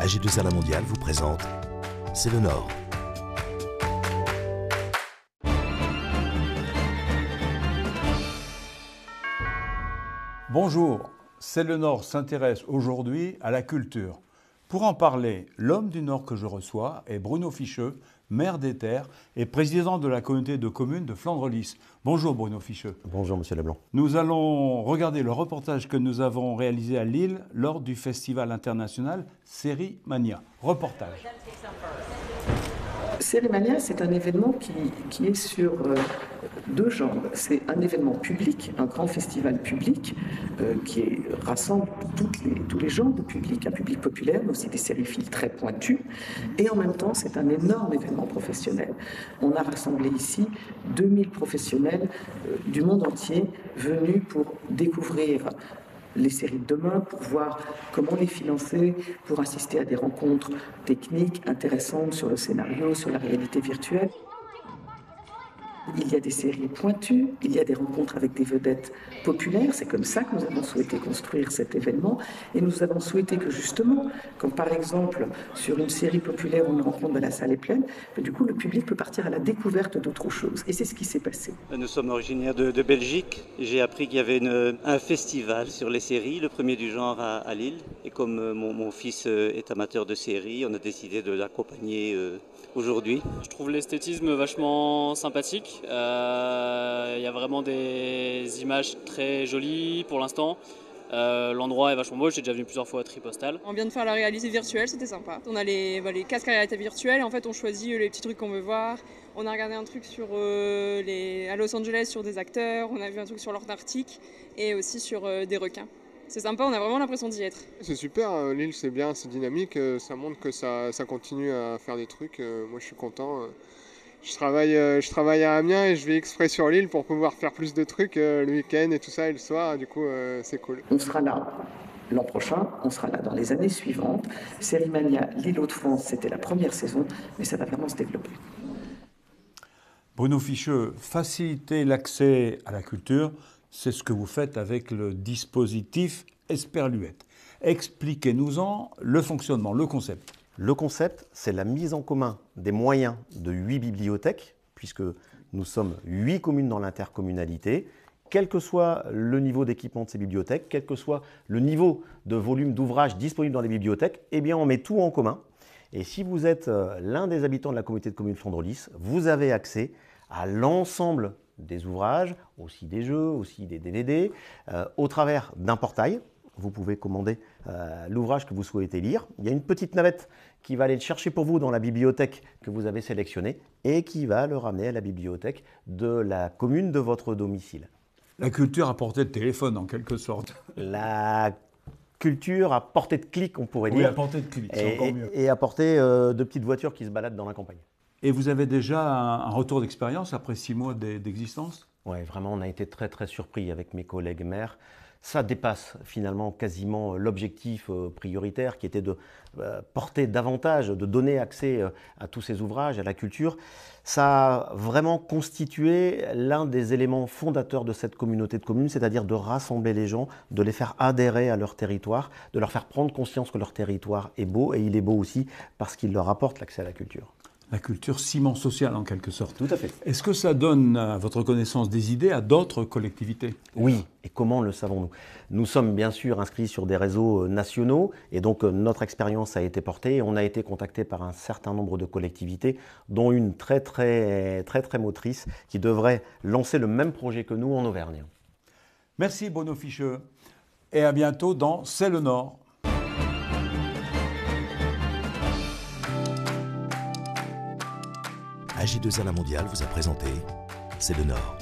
AG2R La Mondiale vous présente C'est le Nord. Bonjour, C'est le Nord s'intéresse aujourd'hui à la culture. Pour en parler, l'homme du Nord que je reçois est Bruno Ficheux, maire d'Éther et président de la communauté de communes de Flandre-Lys. Bonjour Bruno Ficheux. Bonjour Monsieur Leblanc. Nous allons regarder le reportage que nous avons réalisé à Lille lors du festival international Série Mania. Reportage. Série Mania, c'est un événement qui est sur deux jambes. C'est un événement public, un grand festival public qui rassemble tous les genres de public, un public populaire, mais aussi des sériphiles très pointus. Et en même temps, c'est un énorme événement professionnel. On a rassemblé ici 2000 professionnels du monde entier venus pour découvrir les séries de demain, pour voir comment les financer, pour assister à des rencontres techniques intéressantes sur le scénario, sur la réalité virtuelle. Il y a des séries pointues, il y a des rencontres avec des vedettes populaires. C'est comme ça que nous avons souhaité construire cet événement. Et nous avons souhaité que justement, comme par exemple sur une série populaire où une rencontre de la salle est pleine, du coup le public peut partir à la découverte d'autres choses. Et c'est ce qui s'est passé. Nous sommes originaires de Belgique. J'ai appris qu'il y avait un festival sur les séries, le premier du genre à Lille. Et comme mon fils est amateur de séries, on a décidé de l'accompagner aujourd'hui. Je trouve l'esthétisme vachement sympathique. Il y a vraiment des images très jolies pour l'instant. L'endroit est vachement beau, j'ai déjà venu plusieurs fois à Tripostal. On vient de faire la réalité virtuelle, c'était sympa. On a les casques à réalité virtuelle, en fait on choisit les petits trucs qu'on veut voir. On a regardé un truc à Los Angeles sur des acteurs, on a vu un truc sur l'Antarctique et aussi sur des requins. C'est sympa, on a vraiment l'impression d'y être. C'est super, Lille c'est bien, c'est dynamique, ça montre que ça continue à faire des trucs. Moi je suis content. Je travaille à Amiens et je vais exprès sur Lille pour pouvoir faire plus de trucs le week-end et tout ça et le soir, du coup c'est cool. On sera là l'an prochain, on sera là dans les années suivantes. Série Mania Lille-Hauts-de-France, c'était la première saison, mais ça va vraiment se développer. Bruno Ficheux, faciliter l'accès à la culture, c'est ce que vous faites avec le dispositif Esperluette. Expliquez-nous-en le fonctionnement, le concept. Le concept, c'est la mise en commun des moyens de 8 bibliothèques, puisque nous sommes 8 communes dans l'intercommunalité. Quel que soit le niveau d'équipement de ces bibliothèques, quel que soit le niveau de volume d'ouvrages disponibles dans les bibliothèques, eh bien on met tout en commun. Et si vous êtes l'un des habitants de la communauté de communes Flandre-Lys, vous avez accès à l'ensemble des ouvrages, aussi des jeux, aussi des DVD, au travers d'un portail. Vous pouvez commander l'ouvrage que vous souhaitez lire. Il y a une petite navette qui va aller le chercher pour vous dans la bibliothèque que vous avez sélectionnée et qui va le ramener à la bibliothèque de la commune de votre domicile. La culture à portée de téléphone, en quelque sorte. La culture à portée de clic, on pourrait dire. Oui, à portée de clic, c'est encore mieux. Et à portée de petites voitures qui se baladent dans la campagne. Et vous avez déjà un retour d'expérience après 6 mois d'existence ? Oui, vraiment, on a été très très surpris avec mes collègues maires. Ça dépasse finalement quasiment l'objectif prioritaire qui était de porter davantage, de donner accès à tous ces ouvrages, à la culture. Ça a vraiment constitué l'un des éléments fondateurs de cette communauté de communes, c'est-à-dire de rassembler les gens, de les faire adhérer à leur territoire, de leur faire prendre conscience que leur territoire est beau, et il est beau aussi parce qu'il leur apporte l'accès à la culture. La culture ciment social en quelque sorte. Tout à fait. Est-ce que ça donne, à votre connaissance, des idées à d'autres collectivités ? Oui, et comment le savons-nous ? Nous sommes bien sûr inscrits sur des réseaux nationaux et donc notre expérience a été portée. On a été contacté par un certain nombre de collectivités, dont une très motrice qui devrait lancer le même projet que nous en Auvergne. Merci Bruno Ficheux et à bientôt dans C'est le Nord. AG2R La Mondiale vous a présenté C'est le Nord.